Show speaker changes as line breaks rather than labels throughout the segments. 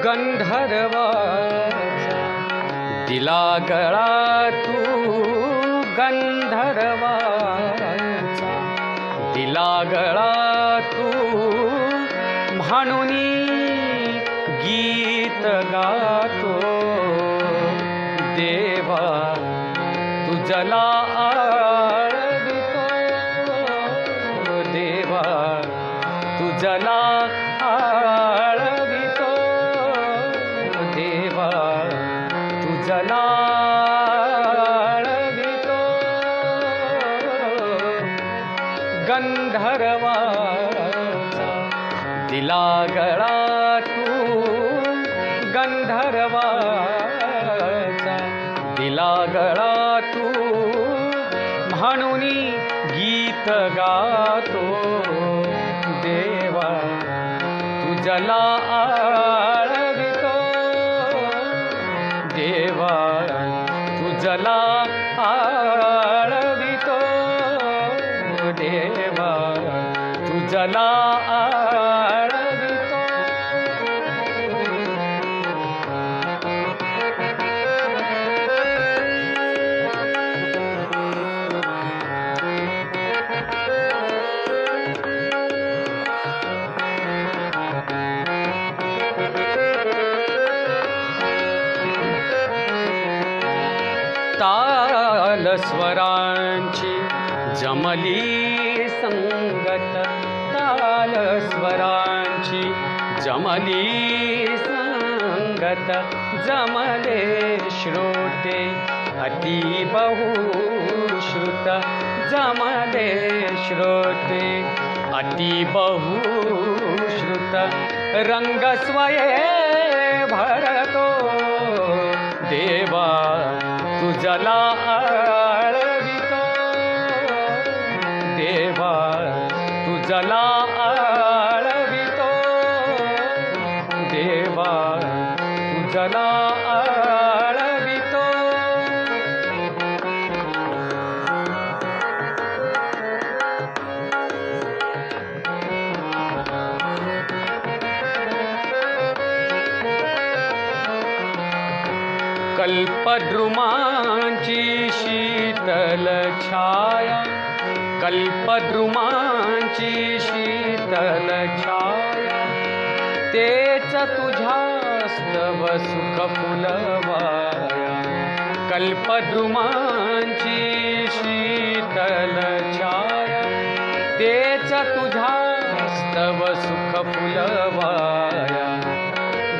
गंधर्वाचा दिला गळा तू गंधर्वाचा दिला गळा तू म्हणून गीत गातो देवा तुझला आळवितो देवा तुझला आळवितो देवा तुझला आळवितो गंधर्वाचा दिला गळा तू गंधर्वाचा दिला गळा तू म्हणून गीत गातो देवा तुझला आळवितो देवा तुझला आळवितो देवा तुझला आळवितो ताल स्वरांची जमली संगत ताल स्वरांची जमली संगत जमले श्रोते अति बहुश्रुत जमले श्रोते अति बहुश्रुत रंग स्वये भरतो देवा तुझला आळवितो देवा तुझला आळवितो देवा तुझला आळवितो कल्पद्रुमांची शीतल छाया कल्पद्रुमांची शीतल छाया तेच तुझ्यास्तव सुख फुलवाया कल्पद्रुमांची शीतल छाया तेच तुझ्यास्तव सुख फुलवाया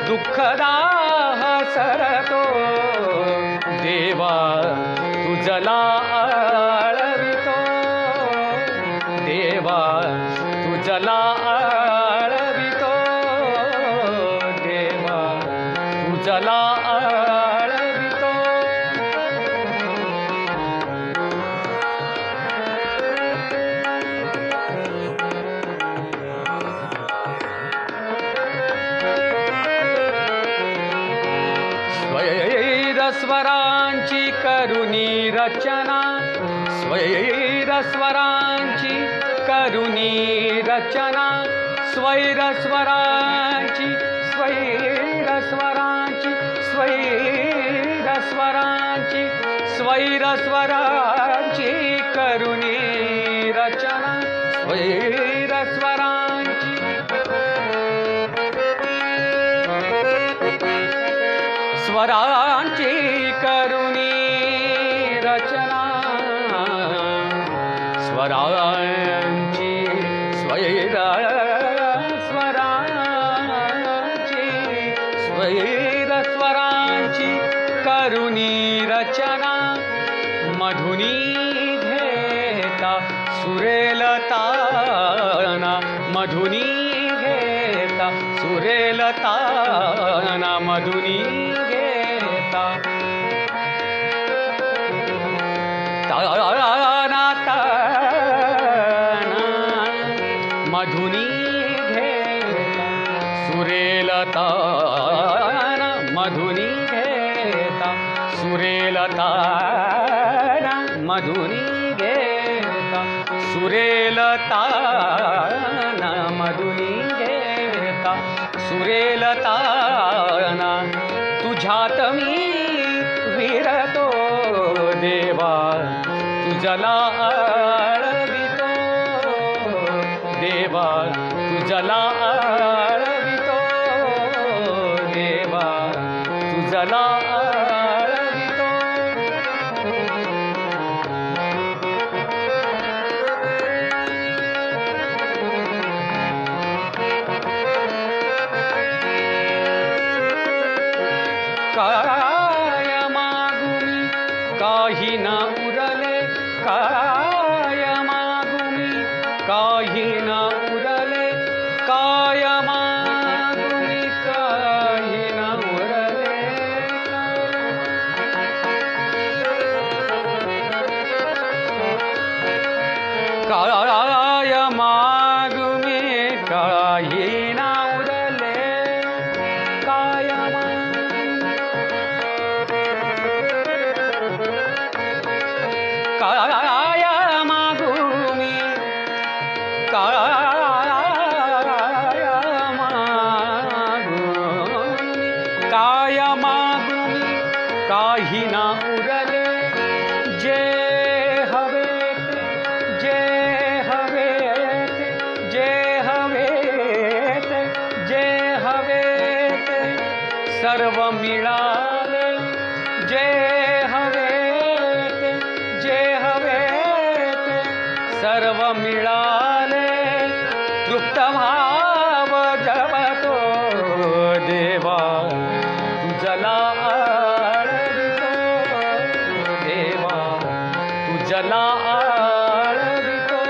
दुःखदाह सरतो देवा तुझला आळवितो देवा तुझला आळवितो देवा तुझला आळवितो स्वरांची करुणी रचना स्वैरस्वरांची करुणी रचना स्वैरस्वरांची स्वैरस्वरांची स्वैरस्वरांची स्वैरस्वरांची करुणी रचना स्वैरस्वरांची स्वरांची करुणी रचना स्वरांची स्वैरस्वरांची स्वैरस्वरांची करुणी रचना मधुनी घेता सुरेलताना मधुनी घेता सुरेलताना मधुनी घेता ताना ताना मधुनी घेता सुरेलताना मधुनी घेता सुरेलताना मधुनी घेता सुरेलताना मधुनी घेता सुरेल ताना तुझ्यात मी विरतो देवा तुझला आळवितो देवा तुझला आळवितो देवा तुझला आळवितो काय मागू मी काही ना उरले काय मागू मी काही ना उरले काय मागू मी काही ना उरले काय मागू मी काही ना उरले काय काय मागू मी काय मागू मी काही ना उरले जे हवे ते जे हवे ते जे हवे ते जे हवे ते सर्व मिळाले जे हवे ते जे हवे ते सर्व मिळाले तृप्त भाव जपतो देवा तुझला आळवितो देवा तुझला आळवितो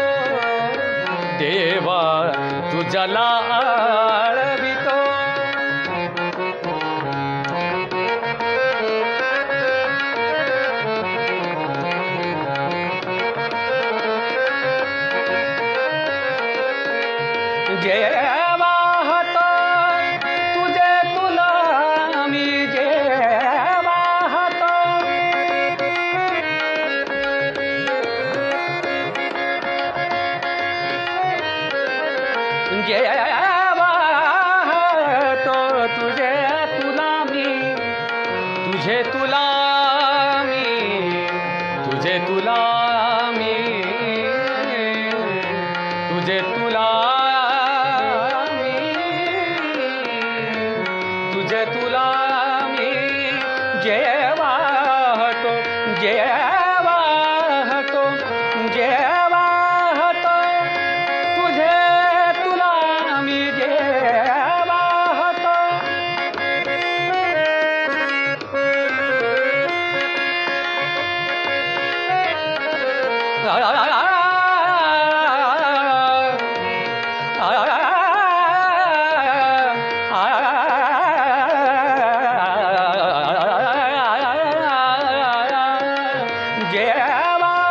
देवा तुझला आळवितो जे वाहतो तुझे तुला मी जे वाहतो जे वाहतो तुझे तुला मी तुझे तुला मी तुझे तुला मी तुझे तुला तुझे तुला मी जे वाहतो जे वाहतो जे वाहतो तुझे तुला मी जे वाहतो जे वाहतो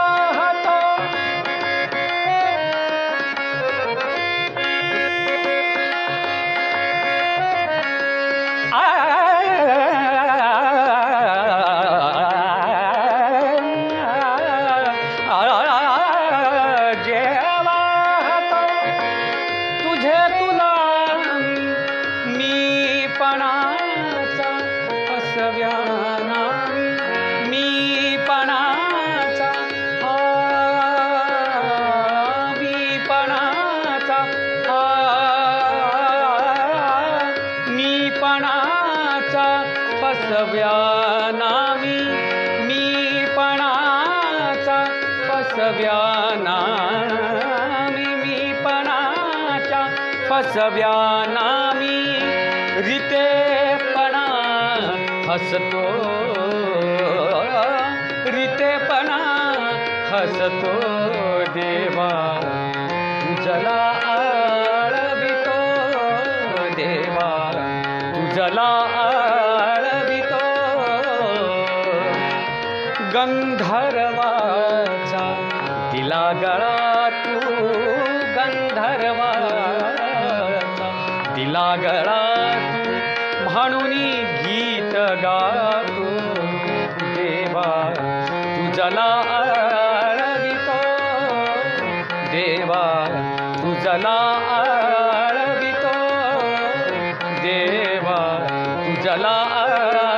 जे वाहतो तुझे तुला मी पणाचा फसव्याना मी पणाचा मी पणाचा मी पणाचा फसव्याना मी पणाचा फसव्याना मी पणाचा फसव्याना मी रीतेपणा हसतो रीतेपणा हसतो देवा तुझला आळवितो देवा तुझला आळवितो गंधर्वाचा दिला गळा तू गंधर्वाचा दिला गळा तू म्हणून गीत गातो देवा तुझला आळवितो देवा तुझला आळवितो तुझला